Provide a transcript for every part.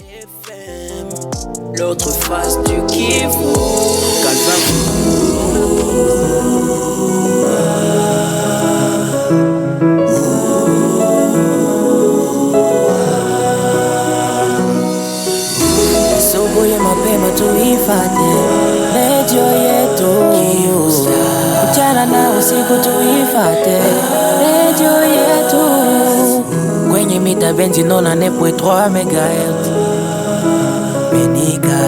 FM, l'autre face du Kivu, Calvin. Soboye mapema tuifate redio yetu, mchana na usiku tuifate redio yetu kwenye mita bendi 94.3 MHz Benika.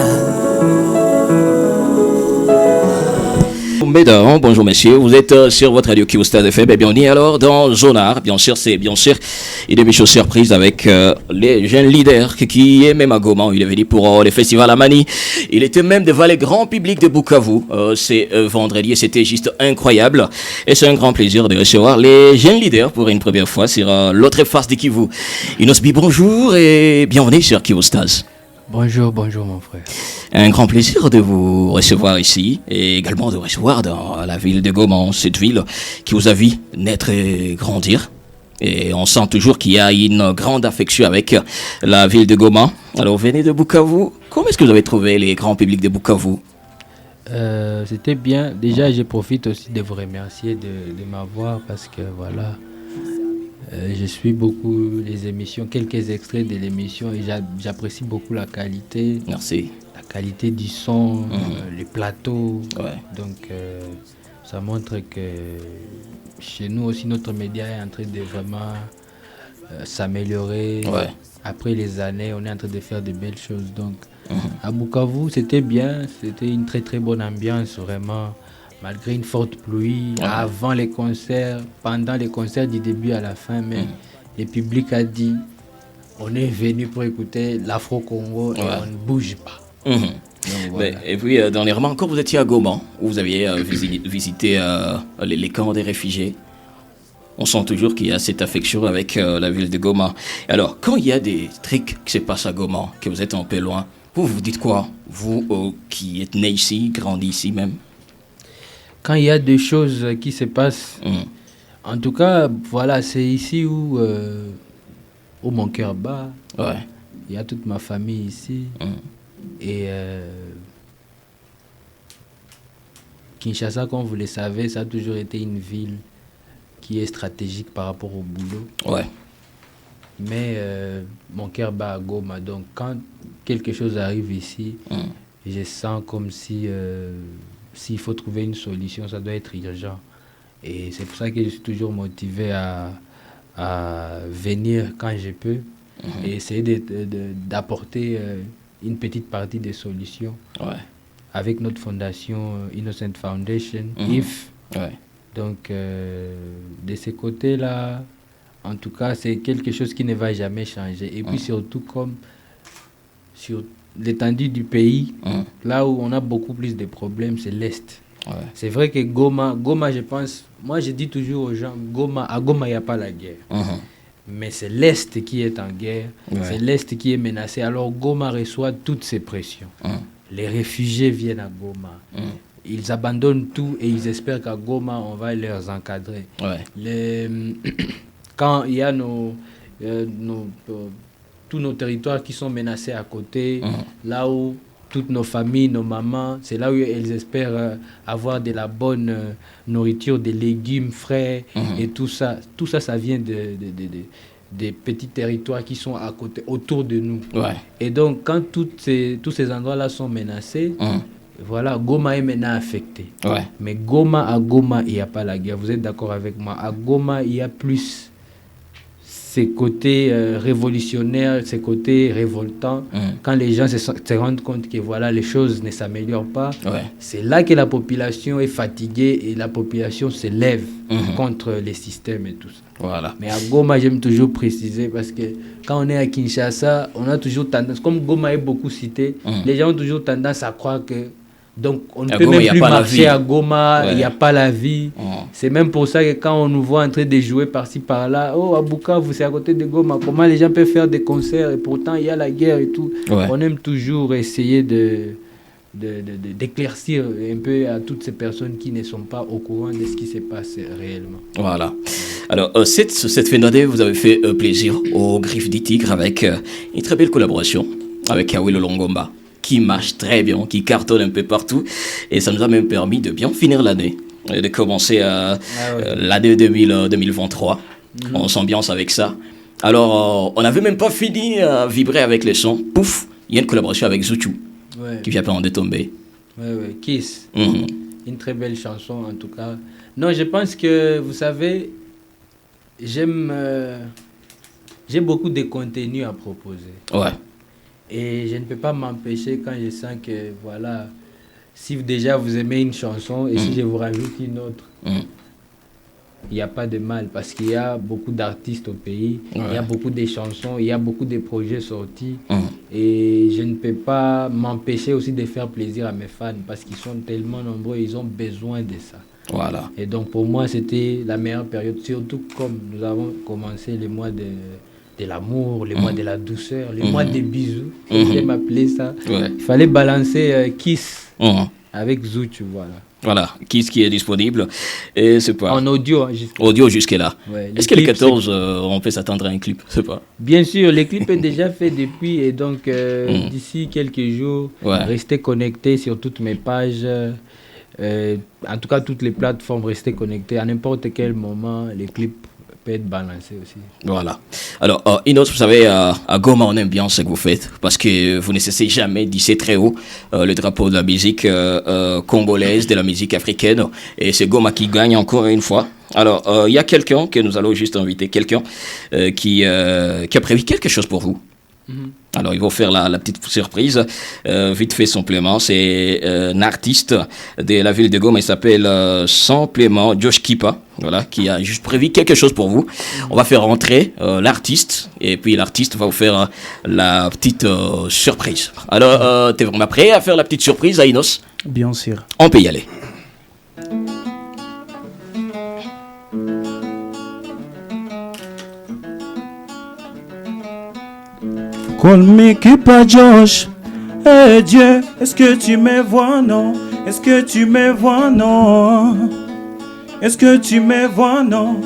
Mesdames, bonjour messieurs, vous êtes sur votre radio Kivu Stars FM et bienvenue alors dans Zonard. Bien sûr, c'est une émission surprise avec les jeunes leaders qui est même à Goma. Il est venu pour le festival à Mani. Il était même devant le grand public de Bukavu. C'est vendredi et c'était juste incroyable. Et c'est un grand plaisir de recevoir les jeunes leaders pour une première fois sur l'autre face de Kivu. Inosbi, bonjour et bienvenue sur Kivu Stars. Bonjour mon frère. Un grand plaisir de vous recevoir ici et également de vous recevoir dans la ville de Goma, cette ville qui vous a vu naître et grandir. Et on sent toujours qu'il y a une grande affection avec la ville de Goma. Alors, venez de Bukavu. Comment est-ce que vous avez trouvé les grands publics de Bukavu? C'était bien. Déjà, je profite aussi de vous remercier de m'avoir parce que voilà, je suis beaucoup les émissions, quelques extraits de l'émission et j'apprécie beaucoup la qualité. Merci. La qualité du son, les plateaux. Ouais. Donc, ça montre que chez nous aussi, notre média est en train de vraiment s'améliorer. Ouais. Après les années, on est en train de faire de belles choses. Donc, à Bukavu, c'était bien. C'était une très très bonne ambiance, vraiment. Malgré une forte pluie, avant les concerts, pendant les concerts du début à la fin, mais le public a dit on est venu pour écouter l'Afro-Congo et on ne bouge pas. Donc, voilà. Et puis, dernièrement, encore vous étiez à Goma, où vous aviez visité les camps des réfugiés. On sent toujours qu'il y a cette affection avec la ville de Goma. Alors, quand il y a des trucs qui se passent à Goma, que vous êtes un peu loin, vous vous dites quoi? Vous qui êtes né ici, grandi ici même? Quand il y a des choses qui se passent, en tout cas, voilà, c'est ici où mon cœur bat. Ouais. Il y a toute ma famille ici. Et Kinshasa, comme vous le savez, ça a toujours été une ville qui est stratégique par rapport au boulot. Ouais. Mais mon cœur bat à Goma. Donc, quand quelque chose arrive ici, je sens comme si... s'il faut trouver une solution, ça doit être urgent. Et c'est pour ça que je suis toujours motivé à venir quand je peux et essayer d'apporter une petite partie des solutions avec notre fondation Innocent Foundation, IF. Ouais. Donc, de ce côté-là, en tout cas, c'est quelque chose qui ne va jamais changer. Et puis surtout, comme sur l'étendue du pays, là où on a beaucoup plus de problèmes, c'est l'Est. Ouais. C'est vrai que Goma, je pense, moi je dis toujours aux gens, à Goma, il n'y a pas la guerre. Mais c'est l'Est qui est en guerre, c'est l'Est qui est menacé. Alors Goma reçoit toutes ces pressions. Les réfugiés viennent à Goma. Ils abandonnent tout et ils espèrent qu'à Goma, on va les encadrer. Ouais. Quand il y a tous nos territoires qui sont menacés à côté, là où toutes nos familles, nos mamans, c'est là où elles espèrent avoir de la bonne nourriture, des légumes frais et tout ça. Tout ça, ça vient des petits territoires qui sont à côté, autour de nous. Ouais. Et donc, quand tous ces endroits-là sont menacés, voilà, Goma est maintenant affecté. Ouais. Mais à Goma, il n'y a pas la guerre. Vous êtes d'accord avec moi? À Goma, il y a plus ces côtés révolutionnaires, ces côtés révoltants. Quand les gens se rendent compte que voilà, les choses ne s'améliorent pas, c'est là que la population est fatiguée et la population se lève contre les systèmes et tout ça. Voilà. Mais à Goma, j'aime toujours préciser parce que quand on est à Kinshasa, on a toujours tendance, comme Goma est beaucoup cité, les gens ont toujours tendance à croire que donc on ne peut même plus marcher à Goma, il n'y a pas la vie. C'est même pour ça que quand on nous voit en train de jouer par-ci par-là, à Bukavu, c'est à côté de Goma, comment les gens peuvent faire des concerts et pourtant il y a la guerre et tout. On aime toujours essayer d'éclaircir un peu à toutes ces personnes qui ne sont pas au courant de ce qui se passe réellement. Voilà. Alors, cette fin d'année, vous avez fait plaisir au Griffes du Tigre avec une très belle collaboration avec Awilo Longomba, qui marche très bien, qui cartonne un peu partout. Et ça nous a même permis de bien finir l'année, et de commencer l'année 2023. On s'ambiance avec ça. Alors, on n'avait même pas fini à vibrer avec les sons. Pouf, il y a une collaboration avec Zuchu, qui vient pas en détomber. Ouais, Kiss. Une très belle chanson, en tout cas. Non, je pense que, vous savez, j'ai beaucoup de contenu à proposer. Ouais. Et je ne peux pas m'empêcher quand je sens que, voilà, si déjà vous aimez une chanson et si je vous rajoute une autre, il n'y a pas de mal parce qu'il y a beaucoup d'artistes au pays, il y a beaucoup de chansons, il y a beaucoup de projets sortis et je ne peux pas m'empêcher aussi de faire plaisir à mes fans parce qu'ils sont tellement nombreux, ils ont besoin de ça. Voilà. Et donc pour moi, c'était la meilleure période, surtout comme nous avons commencé les mois de l'amour, les mois de la douceur, les mois des bisous, j'aime appeler ça. Ouais. Il fallait balancer Kiss avec Zuchu, voilà. Voilà, Kiss qui est disponible. Et c'est pas. En audio. Audio jusque-là. Ouais, est-ce que le 14, on peut s'attendre à un clip? C'est pas. Bien sûr, le clip est déjà fait depuis et donc d'ici quelques jours, restez connectés sur toutes mes pages. En tout cas, toutes les plateformes, restez connectés. À n'importe quel moment, les clips peut être balancé aussi. Voilà. Alors, Inos, vous savez, à Goma, on aime bien ce que vous faites parce que vous ne cessez jamais d'hisser très haut le drapeau de la musique congolaise, de la musique africaine. Et c'est Goma qui gagne encore une fois. Alors, il y a quelqu'un que nous allons juste inviter, quelqu'un qui a prévu quelque chose pour vous. Alors, ils vont faire la petite surprise. Vite fait, simplement. C'est un artiste de la ville de Goma. Il s'appelle simplement Josh Kipa. Voilà, qui a juste prévu quelque chose pour vous. On va faire rentrer l'artiste. Et puis, l'artiste va vous faire la petite surprise. Alors, t'es vraiment prêt à faire la petite surprise à Inos? Bien sûr. On peut y aller. Call me Kipa Josh. Eh Dieu, est-ce que tu me vois, non? Est-ce que tu me vois, non? Est-ce que tu me vois, non?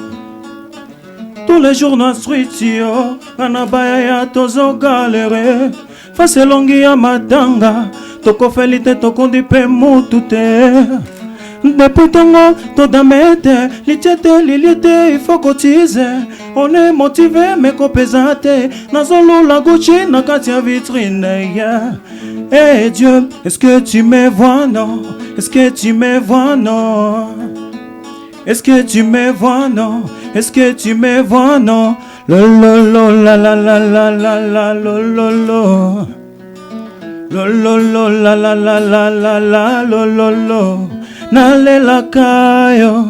Tous les jours dans street, yo, Anabaya ya tozo galere. Face longi ya matanga, toko felite toko dipe mutute. Depuis tongo, todamete, litiete, liliete, il faut cotiser. On est motivé, mais copésate. Nazolo la Gucci, na katia vitrine, yeah. Eh Dieu, est-ce que tu me vois, non? Est-ce que tu me vois, non? Est-ce que tu me vois, non? Est-ce que tu me vois, non? Lolo, la la la la la la, lolo. Lolo, la la la la la la, lolo. Nalela kayo,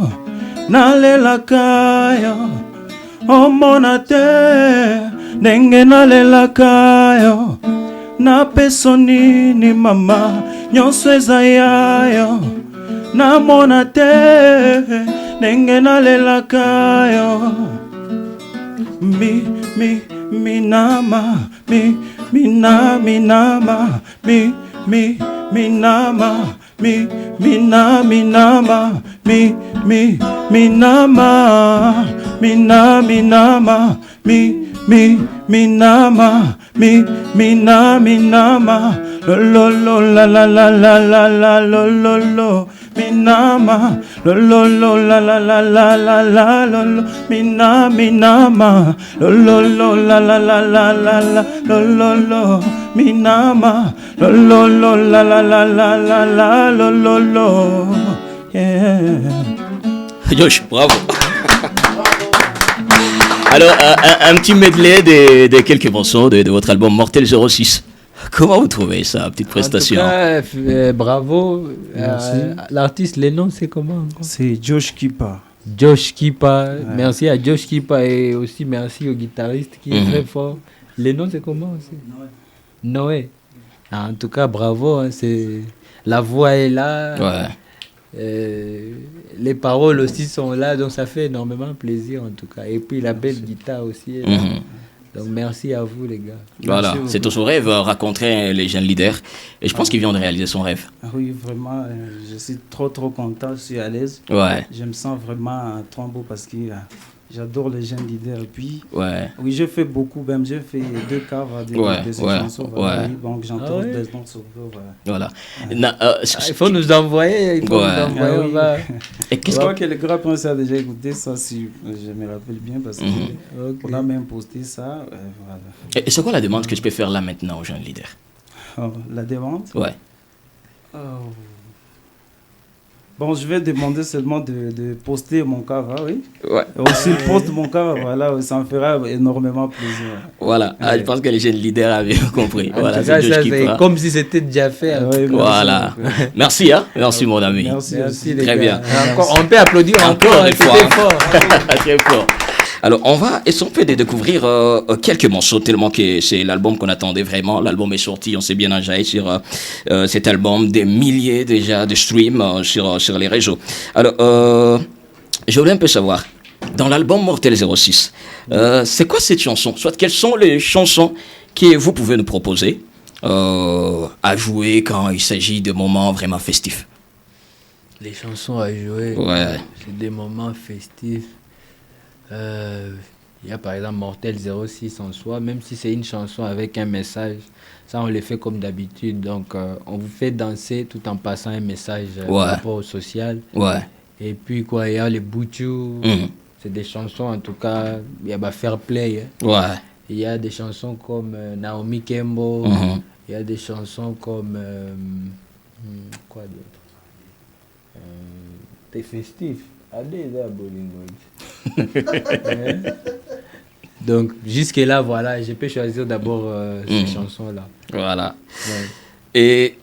oh monate, denge nalela kayo, na pesoni ni mama, nyonso ezayayo, na monate, denge nalela kayo, minama, minama, minama. Minama, minama, lolo, la la la la la la, lolo, minama, lolo, la la la la la la, lolo, minama, lolo, la la la la la la, lolo, minama, lolo, la la la la la la, lolo, yeah. Josh, bravo. Alors, un petit medley de quelques morceaux de votre album Mortel 06. Comment vous trouvez ça, petite prestation? En tout cas, bravo. L'artiste, les noms, c'est comment? C'est Josh Kipa. Josh Kipa. Ouais. Merci à Josh Kipa et aussi merci au guitariste qui est très fort. Les noms, c'est comment aussi? Noé. En tout cas, bravo. Hein, la voix est là. Ouais. Les paroles aussi sont là, donc ça fait énormément plaisir en tout cas. Et puis la belle guitare aussi est là. Donc merci à vous les gars. Voilà, c'est tout son rêve, rencontrer les jeunes leaders. Et je pense qu'il vient de réaliser son rêve. Oui, vraiment, je suis trop content, je suis à l'aise. Ouais. Je me sens vraiment trop beau parce que J'adore les jeunes leaders. Puis, Ouais. oui, je fais beaucoup, même j'ai fait 2 covers de ces chansons. Voilà, oui, donc j'entends des noms sur eux. Voilà. Il faut nous envoyer. Il faut nous envoyer. Ah oui. On va... Et Je crois que le Grand Prince a déjà écouté ça, si je me rappelle bien, parce qu'on a même posté ça. Voilà. Et c'est quoi la demande que je peux faire là maintenant aux jeunes leaders? Oh, la demande? Ouais. Oh. Bon, je vais demander seulement de poster mon cover, oui. Ouais. Aussi, poste mon cover, voilà, ça me fera énormément plaisir. Voilà, je pense que les jeunes leaders avaient compris. Voilà, ça, Josh qui c'est fera. comme si c'était déjà fait. Oui, Voilà. Merci, hein. Merci, mon ami. Merci. Les Très gars. bien. Encore, on peut applaudir Encore une c'était fois. fort. Très fort. Alors, on va essayer de découvrir quelques morceaux, tellement que c'est l'album qu'on attendait vraiment. L'album est sorti, on s'est bien enjaillé sur cet album, des milliers déjà de streams sur les réseaux. Alors, je voulais un peu savoir, dans l'album Mortel 06, c'est quoi cette chanson? Soit quelles sont les chansons que vous pouvez nous proposer à jouer quand il s'agit de moments vraiment festifs? Les chansons à jouer, Ouais. c'est des moments festifs. Il y a par exemple Mortel 06 en soi, même si c'est une chanson avec un message, ça on le fait comme d'habitude. Donc on vous fait danser tout en passant un message par rapport au social. Ouais. Et puis quoi, il y a les Bouchou, c'est des chansons en tout cas, il y a Fair Play. Hein. Ouais. Il y a des chansons comme Naomi Kembo, il y a des chansons comme quoi d'autre, t'es festif. Donc jusque-là, voilà, je peux choisir d'abord ces chansons-là. Voilà. Ouais. Et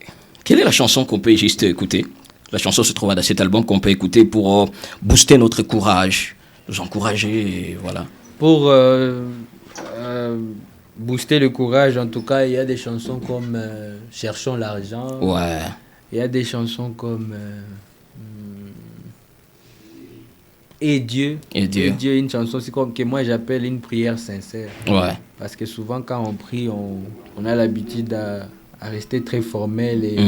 quelle est la chanson qu'on peut juste écouter? La chanson se trouve dans cet album qu'on peut écouter pour booster notre courage, nous encourager, et voilà. Pour booster le courage, en tout cas, il y a des chansons comme Cherchons l'argent. Ouais. Il y a des chansons comme Et Dieu. Et Dieu. Une chanson aussi comme que moi j'appelle une prière sincère. Ouais. Parce que souvent quand on prie, on a l'habitude à rester très formel et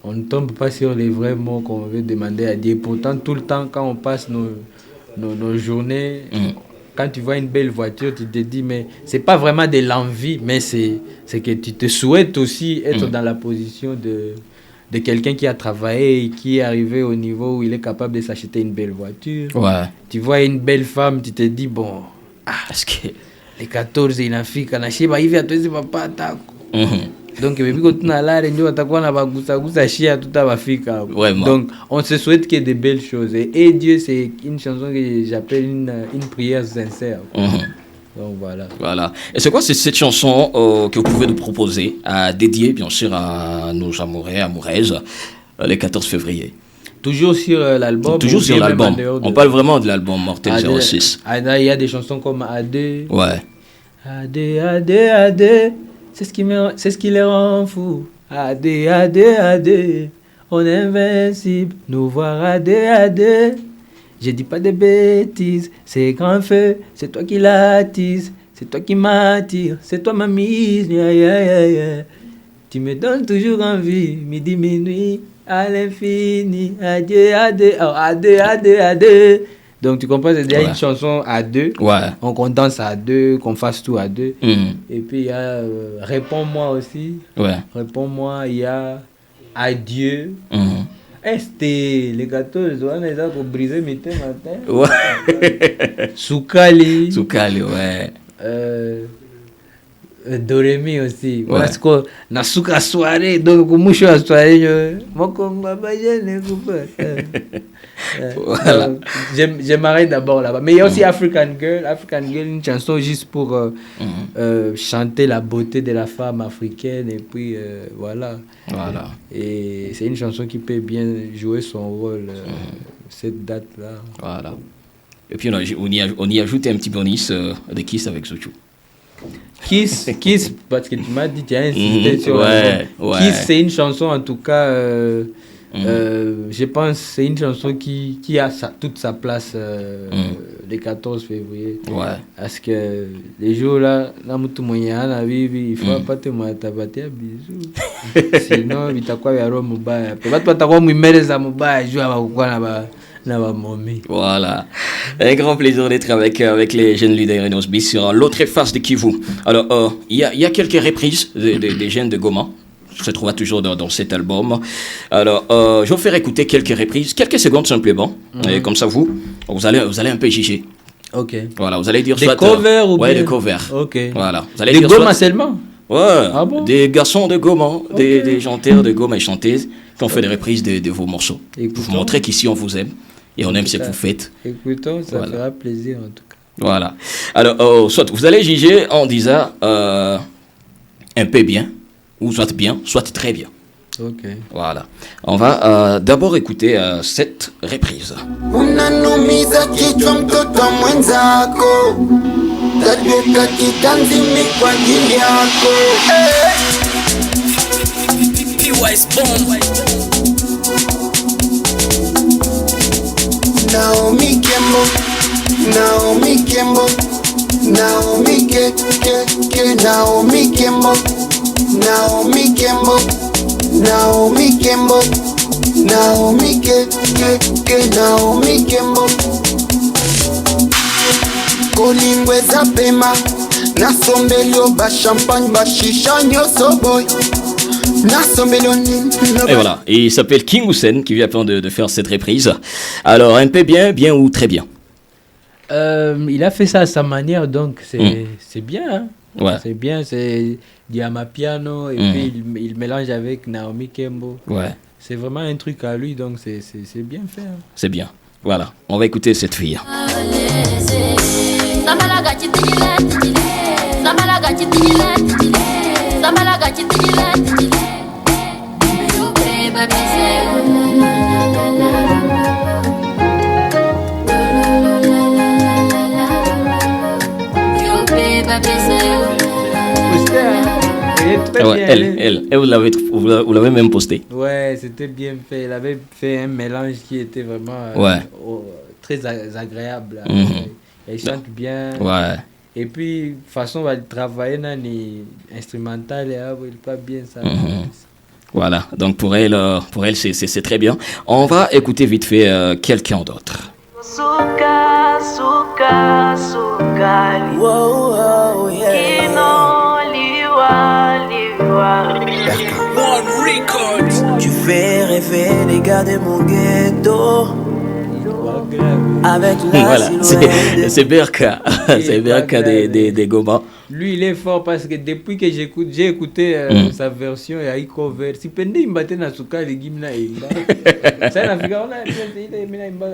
on ne tombe pas sur les vrais mots qu'on veut demander à Dieu. Pourtant, tout le temps, quand on passe nos journées, quand tu vois une belle voiture, tu te dis, mais c'est pas vraiment de l'envie, mais c'est que tu te souhaites aussi être dans la position de quelqu'un qui a travaillé et qui est arrivé au niveau où il est capable de s'acheter une belle voiture. Ouais. Tu vois une belle femme, tu te dis, bon, Parce que... les 14 inafika na shiba hivi hatuwezi papata. Donc bibi kotuna lare ndio watakuwa na bagusa shia tutabafika. Vraiment. Donc on se souhaite qu'il y ait de belles choses et Dieu c'est une chanson que j'appelle une prière sincère. Donc voilà. Voilà. Et c'est quoi cette chanson que vous pouvez nous proposer à dédier bien sûr à nos amoureux, amoureuses le 14 février? Toujours sur l'album. Toujours sur l'album. On parle vraiment de l'album Mortel 06. Il y a des chansons comme A2. Ouais. A2, c'est ce qui les rend fous. A2, on est invincible. Nous voir A2. Je dis pas de bêtises, c'est grand feu, c'est toi qui l'attise, c'est toi qui m'attire, c'est toi ma mise. Tu me donnes toujours envie, midi, minuit, à l'infini. Adieu. Donc tu comprends, c'est déjà une chanson à deux. Ouais. On danse à deux, qu'on fasse tout à deux. Et puis il y a Réponds-moi aussi. Ouais. Réponds-moi, il y a Adieu. Les gâteaux, on les a pour briser mes thés matin. Ouais. Soukali. Ouais. Doremi aussi. Ouais. Parce que na souka soirée, donc moucho à soirée, voilà. J'aimerais d'abord là-bas. Mais il y a aussi African Girl, une chanson juste pour chanter la beauté de la femme africaine et puis voilà. Voilà. Et c'est une chanson qui peut bien jouer son rôle cette date-là. Voilà. Et puis on y ajoute un petit bonus de Kiss avec Zuchu. Kiss, parce que tu m'as dit, tu as insisté sur ouais. Kiss, c'est une chanson en tout cas, je pense c'est une chanson qui a toute sa place le 14 février. Ouais. Parce que les jours là, il faut pas te matabatia bisous. Sinon, itakuwa ya roho mubaya. Watu watakuwa mwimeleza mubaya juu hawakukwana Voilà. Un grand plaisir d'être avec les jeunes leaders Enosbi sur l'autre face de Kivu. Alors, il y a quelques reprises des jeunes de Goma. Se trouve toujours dans cet album. Alors, je vais vous faire écouter quelques reprises, quelques secondes simplement. Et comme ça, vous allez un peu juger. Ok. Voilà, vous allez dire des soit... covers ou ouais, bien... des covers. Ok. Voilà. Vous allez des dire Goma soit... seulement? Ouais, ah bon? Des garçons de Goma, des chanteurs de Goma et chanteuses qui ont fait des reprises de vos morceaux. Écoutons. Pour vous montrer qu'ici, on vous aime et on aime ce que vous faites. Écoutons, ça fera plaisir en tout cas. Voilà. Alors, soit vous allez juger en disant un peu bien, ou soit bien, soit très bien. Ok. Voilà. On va d'abord écouter cette reprise. Unanumiza kichwa mtoto mwenzako, tajuta kitanzimi kwa ajili yako. Naomi Kembo, Naomi Kembo, Naomi Naomi Kembo, Naomi Kembo, Naomi Kembo, Naomi Naomi Kembo. Kolingwe za pema, nasombelio ba champagne ba shisha nyoso boy. Et voilà, il s'appelle King Hussein qui vient de faire cette reprise. Alors, un peu bien, bien ou très bien? Il a fait ça à sa manière, donc c'est bien. Hein? Ouais. C'est bien, c'est Diama Piano et puis il mélange avec Naomi Kembo. Ouais. C'est vraiment un truc à lui, donc c'est bien fait. Hein? C'est bien. Voilà, on va écouter cette fille. Ouais, elle vous l'avez même posté. Ouais, c'était bien fait. Il avait fait un mélange qui était vraiment très agréable. Elle chante bien. Ouais. Et puis, de façon, on va travailler dans l'instrumental et il pas bien ça. Voilà, donc pour elle c'est très bien. On va écouter vite fait quelqu'un d'autre. Suka, suka, suka, wow, yeah. One Record. Tu fais rêver les gars de mon ghetto. Avec la voilà, c'est Berka. C'est Berka des Goma. Lui, il est fort parce que depuis que j'ai écouté sa version et il cover. Si Pende il battait na suka les gimna imba. Ça na figure là, il est mina imba.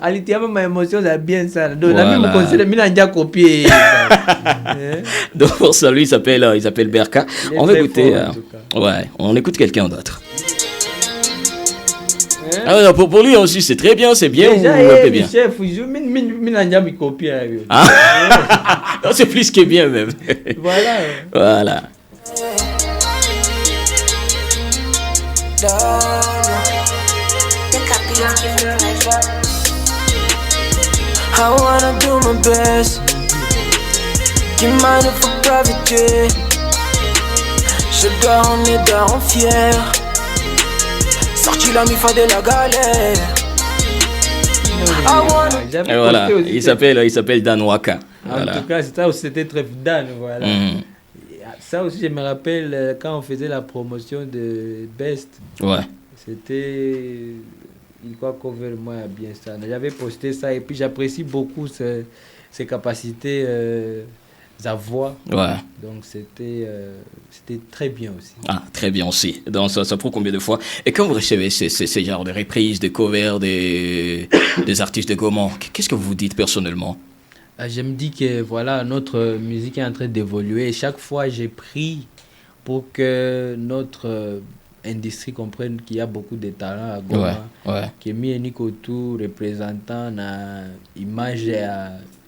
Alitiama ma émotion ça bien ça. Donc la même conseil mina ndia copier. Donc pour ça lui il s'appelle Berka. On va écouter on écoute quelqu'un d'autre. Ah non, pour lui aussi c'est très bien, c'est bien déjà, ou un peu bien. Chef, je copie. Non, c'est plus que bien même. Voilà. I wanna do my best. Qui m'a ne faut pas vite. Je dois en être en fier. Sorti la mi-fa de la galère. Et voilà, il s'appelle Dan Waka. En tout cas, ça aussi c'était très Dan, voilà. Ça aussi, je me rappelle quand on faisait la promotion de Best. Ouais. C'était il croit cover moi bien ça. J'avais posté ça et puis j'apprécie beaucoup ses capacités sa voix. Ouais. Donc c'était très bien aussi. Ah, très bien aussi. Donc ça prouve combien de fois. Et quand vous recevez ces genres de reprises, de covers des artistes de Goma, qu'est-ce que vous vous dites personnellement? Je me dis que voilà, notre musique est en train d'évoluer. Et chaque fois, j'ai pris pour que notre industrie comprenne qu'il y a beaucoup de talents à Goma. Ouais. Que Mienikotou représentant na image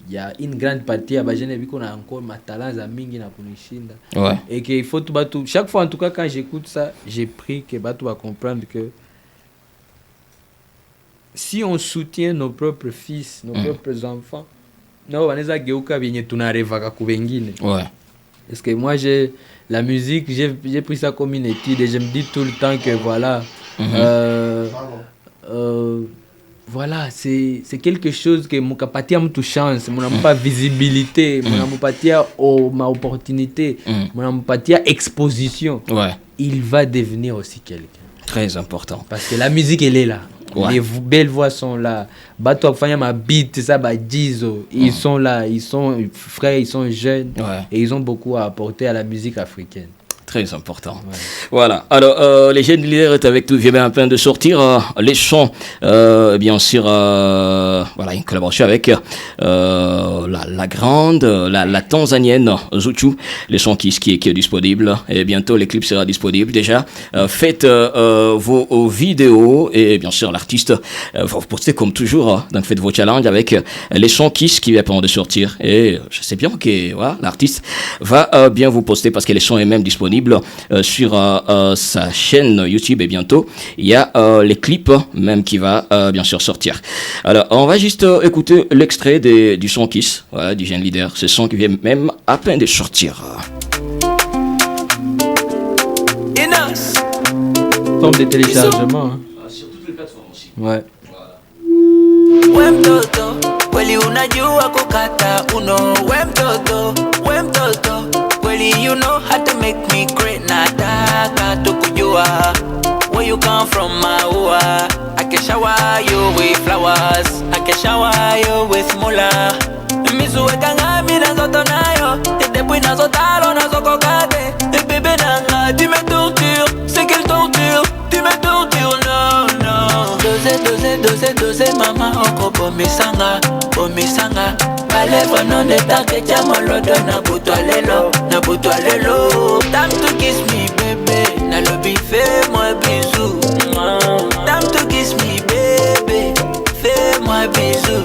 il y a une grande partie à Bajene vu qu'on a encore ma talent à mingi na kunishinda. Ouais. Et qu'il faut tout battre. Chaque fois en tout cas quand j'écoute ça, j'ai pris que Batou va comprendre que si on soutient nos propres fils, nos propres enfants, non, wanaweza geuka venye tunarevaka ku wengine. Ouais. Parce que moi, la musique, j'ai pris ça comme une étude et je me dis tout le temps que voilà, voilà, c'est quelque chose que mon capati a toute chance, mon pas visibilité, mon capati a ma opportunité, mon capati a exposition. Ouais. Il va devenir aussi quelqu'un. Très important. Parce que la musique, elle est là. Ouais. Les belles voix sont là. Bato Fanya ma beat, ça ba Dizo. Ils sont là, ils sont frais, ils sont jeunes. Ouais. Et ils ont beaucoup à apporter à la musique africaine. Très important. Ouais. Voilà. Alors, les jeunes leaders est avec nous. Viennent en train de sortir les sons. Bien sûr, voilà, une collaboration avec la grande, la tanzanienne Zuchu. Les sons qui est disponible. Et bientôt, les clips sera disponible. Déjà, faites vos vidéos. Et bien sûr, l'artiste vous postez comme toujours. Donc, faites vos challenges avec les sons qui viennent de sortir. Et je sais bien que voilà, l'artiste va bien vous poster parce que les sons est même disponibles sur sa chaîne YouTube et bientôt il y a les clips même qui va bien sûr sortir. Alors on va juste écouter l'extrait du son Kiss, voilà, du jeune leader, ce son qui vient même à peine de sortir. Forme de téléchargement hein. Sur toutes les plateformes aussi. Ouais. We mtoto kweli unajua kukata uno, we mtoto kweli you know how to make me great, nataka tukujua where you come from maua, I can shower you with flowers, I can shower you with mula, mizuweka ngami na zoto nayo depuis na zotalo na zokokate, bébé nanga tu me tortures, c'est quelle torture, tu me tortures, non dose mama oko bomisanga balèvre non etake tia molodo na butwalelo time to kiss me bébé nalobi fais-moi bisou, time to kiss me bébé fais-moi bisou.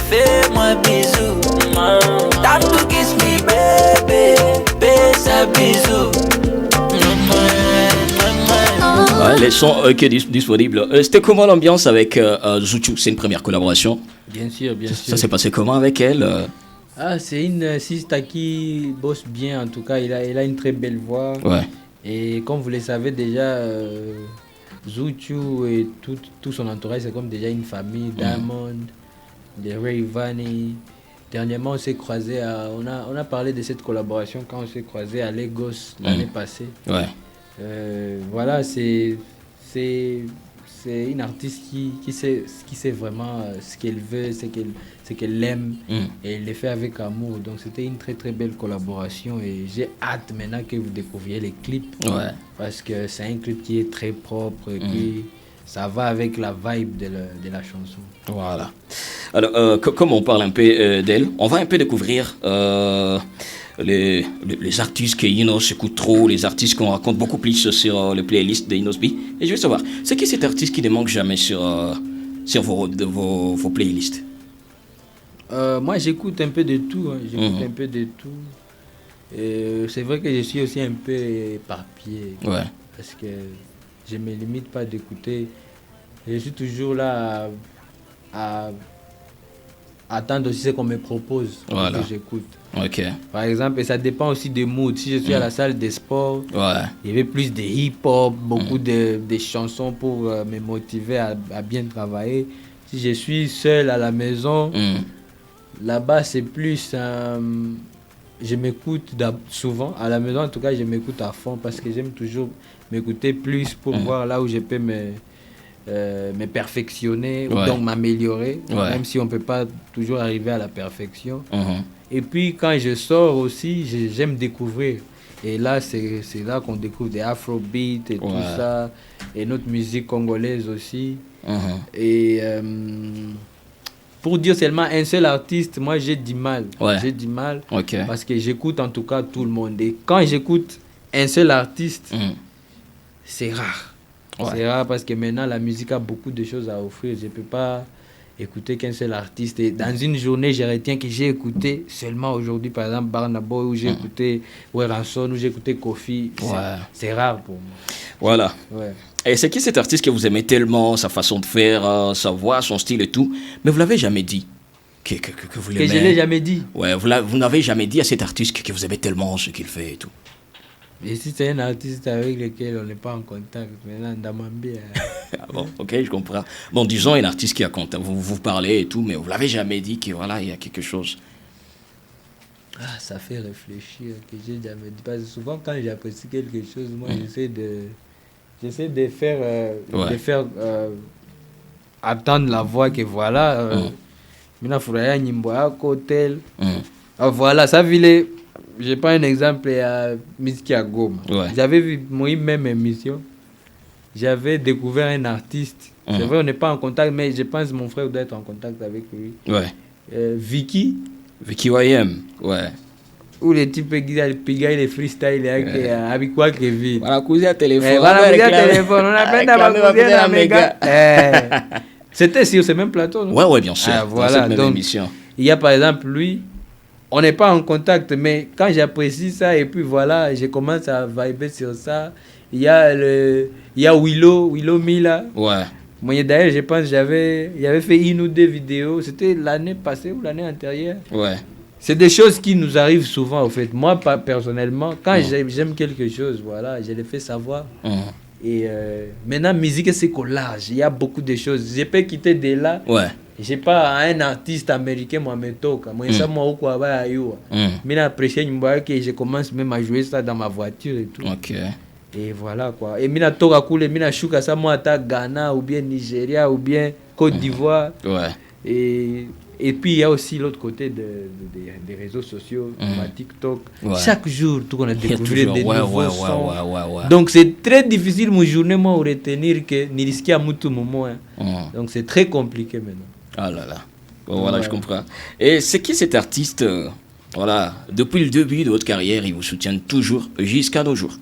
Fais-moi bisou, time to kiss me baby, fais-ça bisou. Ouais, les sons qui sont disponibles. C'était comment l'ambiance avec Zuchu? C'est une première collaboration. Bien sûr. Ça s'est passé comment avec elle? C'est une sista qui bosse bien en tout cas, elle a une très belle voix. Ouais. Et comme vous le savez déjà, Zuchu et tout son entourage c'est comme déjà une famille, Diamond. De Rayvanny. Dernièrement, on s'est croisé on a parlé de cette collaboration quand on s'est croisé à Lagos l'année passée. Ouais. Voilà, c'est une artiste qui sait vraiment ce qu'elle veut, ce qu'elle aime et elle le fait avec amour. Donc c'était une très très belle collaboration et j'ai hâte maintenant que vous découvriez les clips. Ouais. Parce que c'est un clip qui est très propre, ça va avec la vibe de la chanson. Voilà. Alors, comme on parle un peu d'elle, on va un peu découvrir les artistes que Inos écoute trop, les artistes qu'on raconte beaucoup plus sur le playlist de Inos B. Et je veux savoir, c'est qui cet artiste qui ne manque jamais sur vos playlists? Moi, j'écoute un peu de tout. Un peu de tout. C'est vrai que je suis aussi un peu éparpillé. Ouais. Parce que je ne me limite pas d'écouter. Je suis toujours là à attendre aussi ce qu'on me propose que j'écoute. Okay. Par exemple, et ça dépend aussi des moods. Si je suis à la salle de sport, il y avait plus de hip-hop, beaucoup de chansons pour me motiver à bien travailler. Si je suis seul à la maison, là-bas c'est plus... je m'écoute souvent, à la maison en tout cas, je m'écoute à fond parce que j'aime toujours m'écouter plus pour voir là où je peux me perfectionner, ou donc m'améliorer, même si on ne peut pas toujours arriver à la perfection. Et puis quand je sors aussi, j'aime découvrir. Et là, c'est là qu'on découvre des afrobeats et tout ça, et notre musique congolaise aussi. Et pour dire seulement un seul artiste, moi j'ai du mal. J'ai du mal parce que j'écoute en tout cas tout le monde. Et quand j'écoute un seul artiste, c'est rare. C'est rare parce que maintenant la musique a beaucoup de choses à offrir. Je ne peux pas écouter qu'un seul artiste. Et dans une journée, je retiens que j'ai écouté seulement aujourd'hui, par exemple, Burna Boy, ou j'ai écouté Ranson, ou j'ai écouté Kofi. C'est rare pour moi. Voilà. Ouais. Et c'est qui cet artiste que vous aimez tellement, sa façon de faire, sa voix, son style et tout, mais vous l'avez jamais dit que vous l'aimez. Que je l'ai jamais dit. Ouais, vous n'avez jamais dit à cet artiste que vous aimez tellement ce qu'il fait et tout. Et si c'est un artiste avec lequel on n'est pas en contact, maintenant, Damambia. Ah bon, ok, je comprends. Bon, disons un artiste qui a contact, vous parlez et tout, mais vous l'avez jamais dit que voilà, il y a quelque chose. Ah, ça fait réfléchir, que j'ai jamais dit. Parce que souvent, quand j'apprécie quelque chose, moi, j'essaie de faire attendre la voix que voilà. Maintenant, il faudrait un hôtel. Voilà, ça ville. Je prends un exemple à Miski à Goma. Ouais. J'avais vu moi même émission. J'avais découvert un artiste. C'est vrai, on n'est pas en contact, mais je pense que mon frère doit être en contact avec lui. Ouais. Vicky YM, ouais. Où les types qui les freestyle avec quoi Kevin. Voilà, cousin à téléphone. Voilà, cousin à téléphone. On appelle ma cousine à méga. C'était sur ce même plateau, non? Ouais, bien sûr. Voilà, dans cette même émission. Il y a par exemple lui. On n'est pas en contact, mais quand j'apprécie ça, et puis voilà, je commence à vibrer sur ça. Il y a Willow Mila. Ouais. Moi, d'ailleurs, je pense j'avais fait une ou deux vidéos. C'était l'année passée ou l'année antérieure. Ouais. C'est des choses qui nous arrivent souvent, en fait. Moi, personnellement, quand j'aime quelque chose, voilà, je le fais savoir. Et maintenant, musique, c'est collage. Il y a beaucoup de choses. Je peux quitter de là. Ouais. Je n'ai pas un artiste américain, moi, me toque. Moi, ça, moi, ou quoi, mais après, je commence même à jouer ça dans ma voiture et tout. Ok. Et voilà, quoi. Et mina toka kule, mina shuka ça, moi, à Ghana, ou bien Nigeria, ou bien Côte d'Ivoire. Ouais. Et puis, il y a aussi l'autre côté des réseaux sociaux, TikTok. Ouais. Chaque jour, tout on a découvert des nouveaux sons. Ouais. Donc, c'est très difficile, mon journée, moi, de retenir que ni risquer à tout moment. Donc, c'est très compliqué maintenant. Ah là là. Bon, voilà, je comprends. Et c'est qui cet artiste voilà, depuis le début de votre carrière, il vous soutient toujours jusqu'à nos jours?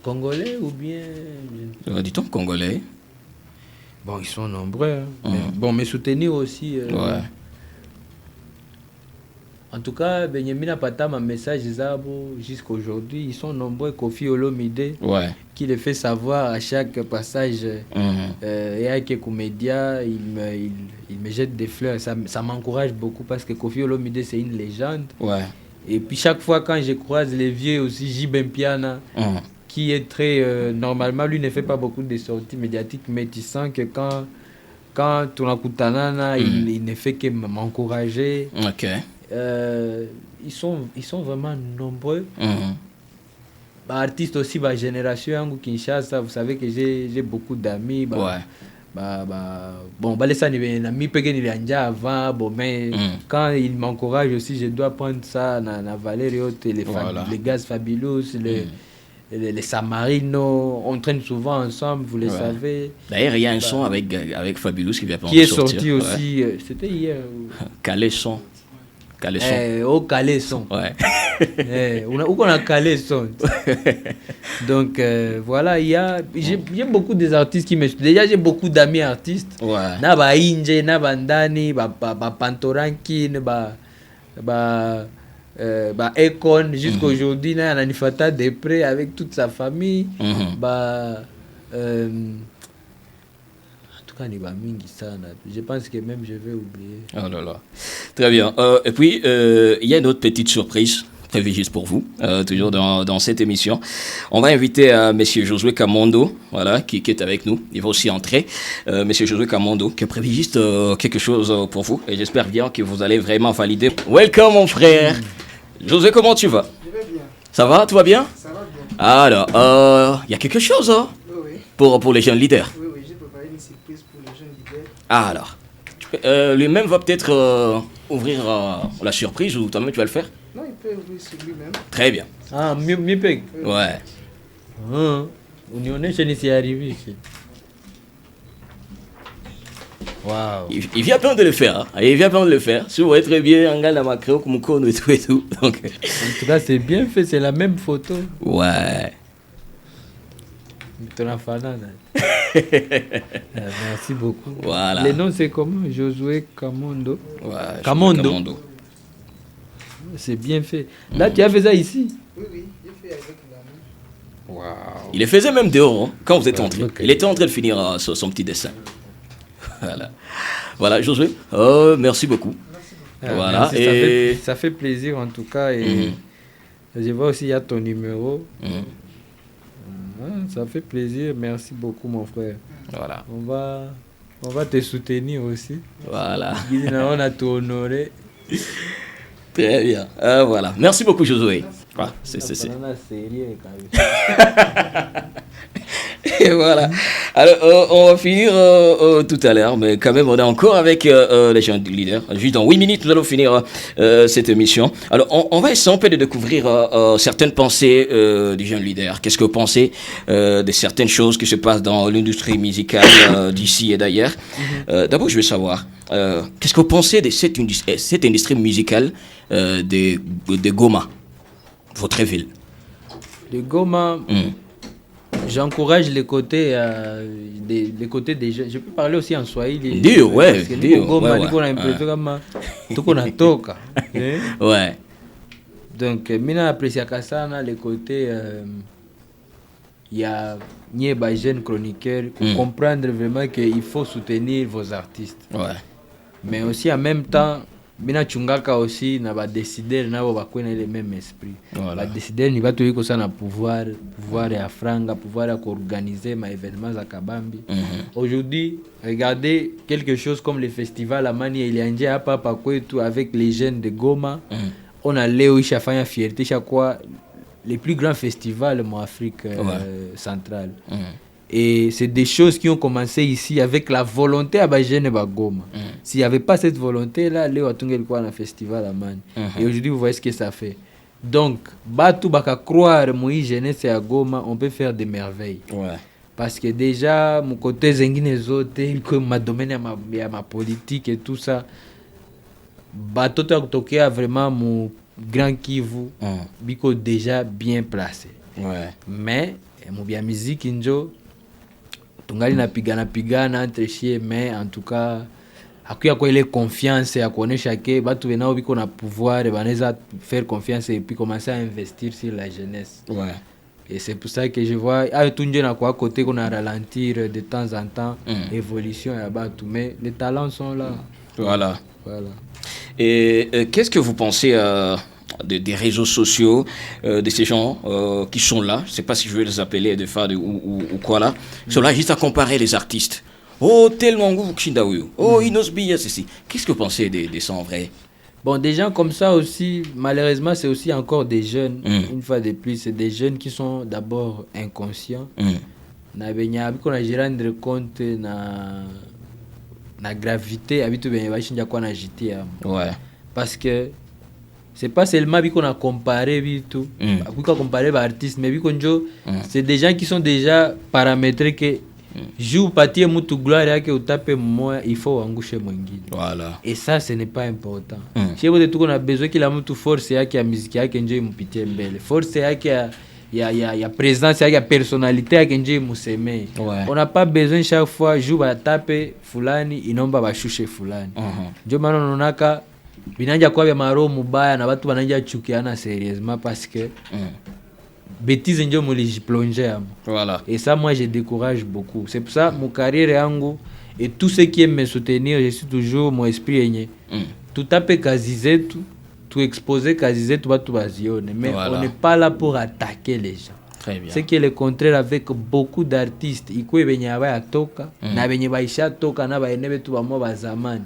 Congolais ou bien... Dit-on congolais? Bon, ils sont nombreux. Mais, me soutenir aussi. Ouais. En tout cas, Benjamin Pata, ma message jusqu'à aujourd'hui, ils sont nombreux. Kofi Olomide, qui le fait savoir à chaque passage. Et avec les comédiens, il me jette des fleurs. Ça m'encourage beaucoup parce que Kofi Olomide, c'est une légende. Ouais. Et puis chaque fois quand je croise les vieux aussi, Jibem Piana, qui est très... normalement, lui ne fait pas beaucoup de sorties médiatiques, mais tu sens que quand Tunakutanana, il ne fait que m'encourager. Ok. Ils sont vraiment nombreux. Artistes aussi, génération Kinshasa, vous savez que j'ai beaucoup d'amis. Bon, ça ami avant, bon, mais quand ils m'encouragent aussi, je dois prendre ça dans Valérie Haute, les Gaz Fabulous, les Samarino, on traîne souvent ensemble, vous le savez. D'ailleurs, il y a un son avec Fabulous qui vient qui est sorti aussi, c'était hier. Calais son. Calais son. Ouais. Où qu'on a calé son. Donc voilà, j'ai beaucoup des artistes qui me... Déjà, j'ai beaucoup d'amis artistes. Ouais. Naba Inje, Naba Ndani, Pantorankin, Econ, jusqu'aujourd'hui, Nanifata Depré avec toute sa famille. Je pense que même je vais oublier. Oh là là. Très bien. Et puis, il y a une autre petite surprise prévue juste pour vous, toujours dans cette émission. On va inviter Monsieur Josué Kamondo, voilà, qui est avec nous. Il va aussi entrer. Monsieur Josué Kamondo, qui a prévu juste quelque chose pour vous. Et j'espère bien que vous allez vraiment valider. Welcome, mon frère. Josué, comment tu vas? Je vais bien. Ça va? Tout va bien? Ça va bien. Alors, il y a quelque chose Oui. pour les jeunes leaders. Oui, j'ai préparé une surprise pour les jeunes leaders. Ah, alors. Lui-même va peut-être ouvrir la surprise ou toi-même tu vas le faire? Non, il peut ouvrir sur lui-même. Très bien. Ah, Mipek. Ouais. On est chez nous, arrivé ici. Wow. Il vient pas de le faire. Hein. Il vient pas de le faire. Si vous voyez très bien, un gars dans ma créo, comme et tout et tout. Donc... En tout cas, c'est bien fait, c'est la même photo. Ouais. Merci beaucoup. Voilà. Le nom c'est comment? Josué Kamondo. Ouais, Kamondo. C'est bien fait. Là, tu as fait ça ici? Oui, j'ai fait avec la main. Waouh. Il le faisait même dehors, hein, quand vous êtes entré. ok. Il était en train de finir son petit dessin. Voilà, Josué, merci beaucoup. Voilà, Merci, et... ça fait plaisir en tout cas. Et je vois aussi, il y a ton numéro. Ça fait plaisir. Merci beaucoup, mon frère. Voilà. On va te soutenir aussi. Voilà. On a tout honoré. Très bien. Voilà. Merci beaucoup, Josué. Ah, c'est. Et voilà. Alors, on va finir tout à l'heure, mais quand même, on est encore avec les jeunes leaders. Juste dans 8 minutes, nous allons finir cette émission. Alors, on va essayer un peu de découvrir certaines pensées des jeunes leaders. Qu'est-ce que vous pensez de certaines choses qui se passent dans l'industrie musicale d'ici et d'ailleurs? D'abord, je veux savoir, qu'est-ce que vous pensez de cette industrie musicale de Goma, votre ville? De Goma... J'encourage les côtés des jeunes. Je peux parler aussi en Swahili. Dio, ouais. Ouais. Donc, mina apprécie sana les côtés. Il y a des jeunes chroniqueurs pour comprendre vraiment qu'il faut soutenir vos artistes. Ouais. Mais aussi en même temps, mina chungaka aussi na ba décider na ba kwena le même esprit. Voilà. Ba décider ni batu iko sana pouvoir ya franga, pouvoir à organiser ma événements à Kabambi. Aujourd'hui, regardez quelque chose comme le festival Amani Elianje hapa kwetu avec les jeunes de Goma. On a leo ishafanya fierté chaque fois les plus grands festivals en Afrique centrale. Et c'est des choses qui ont commencé ici avec la volonté à Bajene Bagoma. S'il n'y avait pas cette volonté-là, Léo Atungel quoi dans le festival à Man. Et aujourd'hui, vous voyez ce que ça fait. Donc, Batu Baka croire, moi, jeunesse à Goma, on peut faire des merveilles. Ouais. Parce que déjà, mon côté zengine zote, comme ma domaine à ma politique et tout ça, Batu Toké a vraiment mon grand Kivu, biko déjà bien placé. Ouais. Mais, mon bien musique, Injo, tungali napigana entre chie, mais en tout cas akuya kwa ile confiance ya kuonesha ke batu wenao biko na pouvoir banaweza faire confiance et puis commencer à investir sur la jeunesse. Ouais. Et c'est pour ça que je vois tunje na kwa côté qu'on a ralentir de temps en temps évolution ya batu, mais les talents sont là. Voilà. Et qu'est-ce que vous pensez des réseaux sociaux, de ces gens qui sont là, je ne sais pas si je vais les appeler des fans ou quoi là, ils sont là juste à comparer les artistes. Oh, tellement oh, Inosbi, ceci. Qu'est-ce que vous pensez de ça en vrai? Bon, des gens comme ça aussi, malheureusement, c'est aussi encore des jeunes, une fois de plus, c'est des jeunes qui sont d'abord inconscients. Na benya biko na rendre compte na gravité habitu benya bashinja kwa na JT. Ouais. Parce que c'est pas seulement qu'on a comparé tout, qu'on a comparé les artistes, mais c'est des gens qui sont déjà paramétrés que joue partir mutu gloire que utape moi il faut angusher mwingine. Voilà. Et ça ce n'est pas important. Chez vous tout qu'on a besoin qu'il a mutu force yake ya musique yake nje mupitie mbele. Force yake ya présence yake ya personnalité yake nje museme. On n'a pas besoin chaque fois joue ba tape fulani inomba bashushe fulani. Ndio maana unaonaka binanja kwa vya maro mubaya na watu wananja chukiana sérieusement parce que bêtise ndio muliplonger. Voilà. Et ça moi je décourage beaucoup. C'est pour ça mon carrière yangu et tout ce qui aime me soutenir, je suis toujours mon esprit yenye. Tout taper kazize tout exposer kazize tout batu bazione, mais on n'est pas là pour attaquer les gens. Très bien. C'est que le contraire avec beaucoup d'artistes, ikwe benye abaya toka na benye baisha toka na baenebe tu bamo bazamani.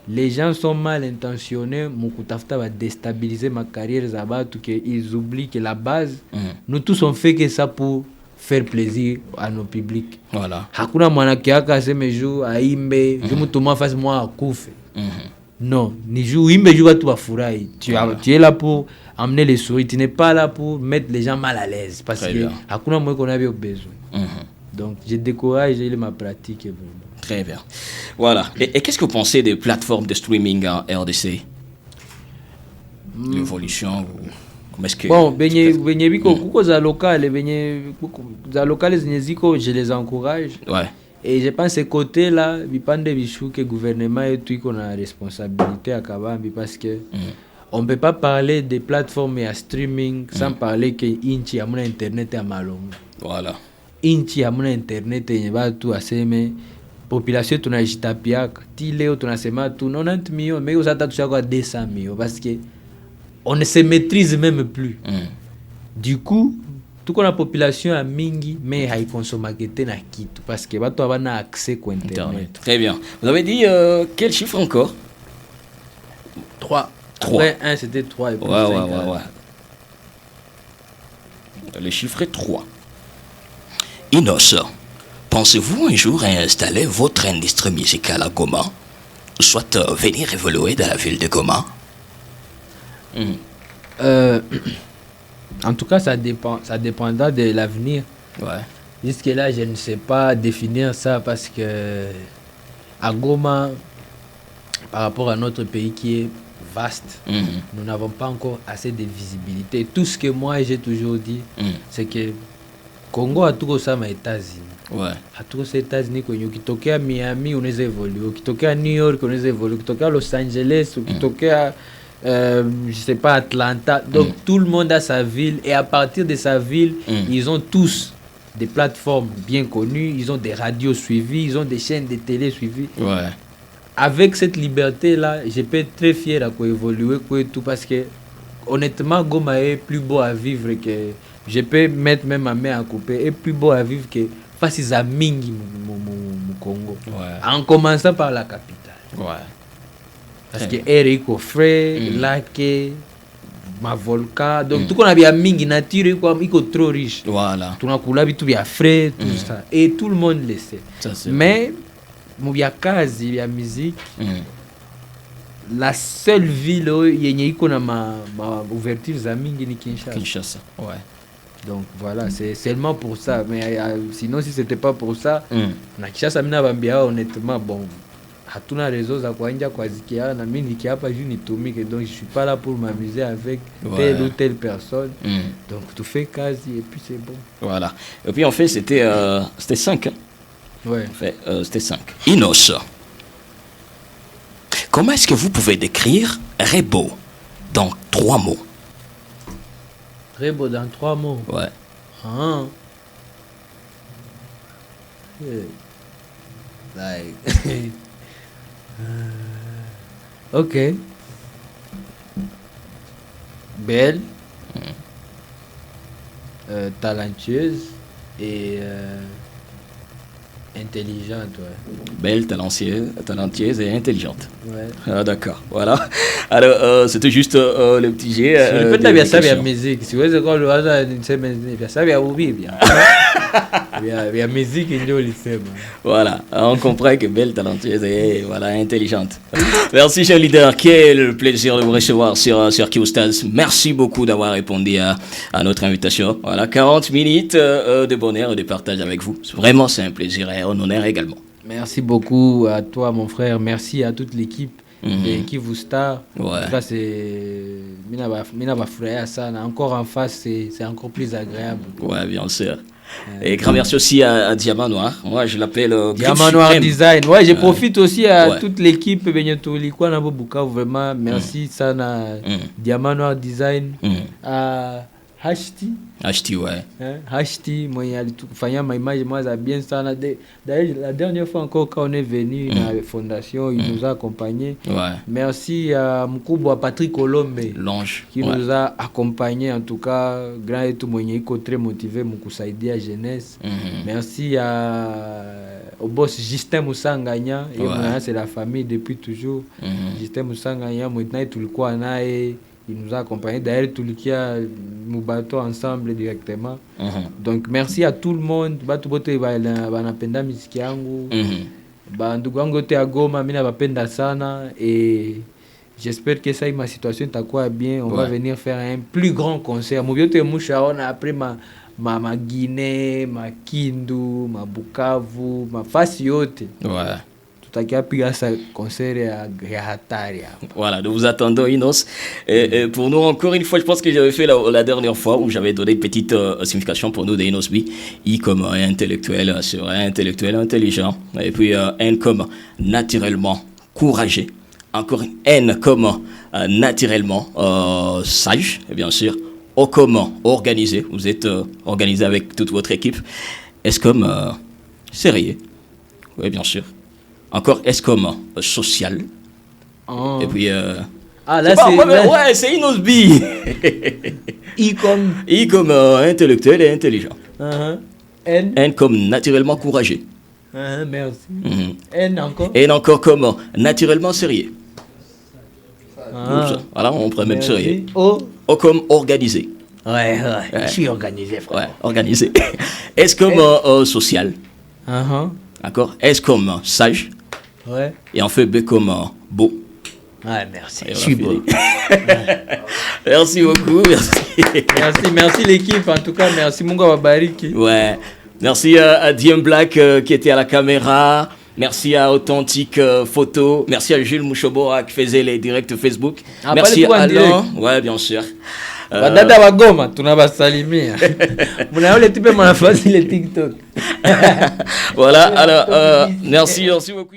Les gens sont mal intentionnés mukutafuta ba déstabiliser ma carrière za batu que ils oublient que la base nous tous on fait que ça pour faire plaisir à nos publics. Voilà. Hakuna mwanake akaseme juu aimbe, juu mtu mafasi mwa akufe. Non, ni juu imbe juu watu bafurahi. Tu es là pour amener les sourires, tu n'es pas là pour mettre les gens mal à l'aise parce Très que bien. hakuna mwe qu'on avait besoin. Donc je décourage ma pratique vraiment. Très bien. Voilà. Et qu'est-ce que vous pensez des plateformes de streaming en RDC? L'évolution Comment est-ce que Bon, benye biko kuko za local, za local zenye ziko, je les encourage. Ouais. Et je pense que ce côté-là, bipande bichou que le gouvernement est tout qu'on a responsabilité à Kabambi parce que on peut pas parler des plateformes et à streaming sans parler que inchi amuna internet à malongo. Voilà. Inchi amuna internet et va tout à seme population tunajita piaka ti leo tunasema tu 90 millions mais aux attaques à 200 millions parce que on ne se maîtrise même plus. Du coup, toute la population a mingi mais elle consomme na kitu parce que bato abana accès à internet. Très bien. Vous avez dit quel chiffre encore? 3. Après 1 c'était 3 et puis 5. Ouais. Le chiffre est 3. Inos, pensez-vous un jour à installer votre industrie musicale à Goma? Soit venir évoluer dans la ville de Goma? En tout cas, ça dépendra de l'avenir. Ouais. Jusque là, je ne sais pas définir ça parce que à Goma, par rapport à notre pays qui est vaste, nous n'avons pas encore assez de visibilité. Tout ce que moi j'ai toujours dit, c'est que Congo a tout ça aux États-Unis. Ouais. A tout ça aux États-Unis, ukitokea Miami unaweza évoluer, ukitokea New York unaweza évoluer, ukitokea Los Angeles, ukitokea je sais pas, Atlanta. Donc tout le monde a sa ville et à partir de sa ville, ils ont tous des plateformes bien connues, ils ont des radios suivies, ils ont des chaînes de télé suivies. Ouais. Avec cette liberté-là, je peux être très fier à évoluer tout parce que honnêtement, Goma est plus beau à vivre que je peux mettre même ma main à couper, est plus beau à vivre que face à Mingi au Congo. Ouais. En commençant par la capitale. Ouais. Parce que Eric frais, lac, ma volcan, donc tout qu'on a bien mingi nature quoi, iko trop riche. Voilà. Tout na kula bitu bien frais, tout ça et tout le monde le sait. Ça, mais mu bia kazi bia musique, la seule ville yenye iko na ma ouverture za mingi ni Kinshasa. Ouais. Donc voilà, c'est seulement pour ça, mais sinon si c'était pas pour ça, na Kinshasa mina bambia honnêtement bon. Hatuna réseau za kuanja kwa zikia na mimi nikiapa juu nitumike, donc je suis pas là pour m'amuser avec telle ou telle personne. Donc tu fais quasi et puis c'est bon. Voilà. Et puis en fait c'était 5 hein. Ouais. En fait, c'était 5. Inos, comment est-ce que vous pouvez décrire Rebo dans 3 mots? Rebo dans 3 mots. Ouais. Ah. Like ok. Belle, talentueuse et intelligente. Ouais. Belle, talentueuse et intelligente. Ouais. Ah, d'accord, voilà. Alors, c'était juste le petit jet. Peut-être bien ça, bien musique. Si vous avez encore le hasard, bien ça, bien oublier, bien. Bien musique, il y a au lycée. Voilà, on comprend que belle, talentueuse et voilà, intelligente. Merci, cher leader. Quel plaisir de vous recevoir sur Q-Stars. Merci beaucoup d'avoir répondu à notre invitation. Voilà, 40 minutes de bonheur et de partage avec vous. Vraiment, c'est un plaisir et un honneur également. Merci beaucoup à toi, mon frère. Merci à toute l'équipe. Et qui vous star. Ouais. Ça c'est Mina va ça. Encore en face, c'est encore plus agréable. Ouais, bien sûr. Et grand merci aussi à Diamant Noir. Moi, je l'appelle Diamant Noir Design. Ouais, je profite aussi à toute l'équipe. Vraiment, merci sana Diamant Noir Design. À Hashti, ouais. Hashti, moi, il y a tout. Enfin, ma image, moi, ça bien ça. D'ailleurs, la dernière fois encore, quand on est venu dans la fondation, il nous a accompagnés. Ouais. Merci à Mkoubwa Patrick Olombe. L'ange. Qui nous a accompagnés, en tout cas, grand et tout, moi, très motivé, Moukousaïdi à jeunesse. Merci au boss Justin Moussanganya. Et moi, c'est la famille depuis toujours. Justin Moussanganya, maintenant, tout le quoi, il nous a accompagnés. D'ailleurs, tout le qui a nous bateau ensemble directement. Donc, merci à tout le monde. Batu bote banapenda muziki yangu. Bandugu wangu te Goma, mina bapenda sana. Et j'espère que ça, ma situation itakuwa bien. On va venir faire un plus grand concert. Mubiote Mouchaona après ma Guinée, ma Kindu, ma Bukavu, ma fasi yote. Ouais. tutakiapiga sa concert ya hatari. Voilà, nous vous attendons, Inos. Et pour nous, encore une fois, je pense que j'avais fait la dernière fois où j'avais donné une petite signification pour nous de Inos B. I comme intellectuel, intellectuel, intelligent. Et puis N comme naturellement courageux. Encore N comme naturellement sage, et bien sûr. O comme organisé. Vous êtes organisé avec toute votre équipe. S comme sérieux. Oui, bien sûr. Encore S comme social. Oh. Et puis. Là, ouais, c'est Inos B. I comme intellectuel et intelligent. N comme naturellement courageux. Merci. Mm-hmm. N encore comme naturellement sérieux. Voilà, on pourrait même sérieux. O comme organisé. Ouais, je suis organisé, frère. Ouais, organisé. S comme social. D'accord. S comme sage. Ouais. Et on fait B comme beau. Ouais, merci. Je suis beau. Merci beaucoup. Merci l'équipe. En tout cas, merci Munga Wabariki. Ouais. Merci à Diem Black qui était à la caméra. Merci à Authentique Photo. Merci à Jules Mouchoboa qui faisait les directs Facebook. Merci à Alain. Ouais, bien sûr. Dada Wagoma, tunabasalimia. Muna le type mwana fazi le TikTok. Voilà, alors merci beaucoup.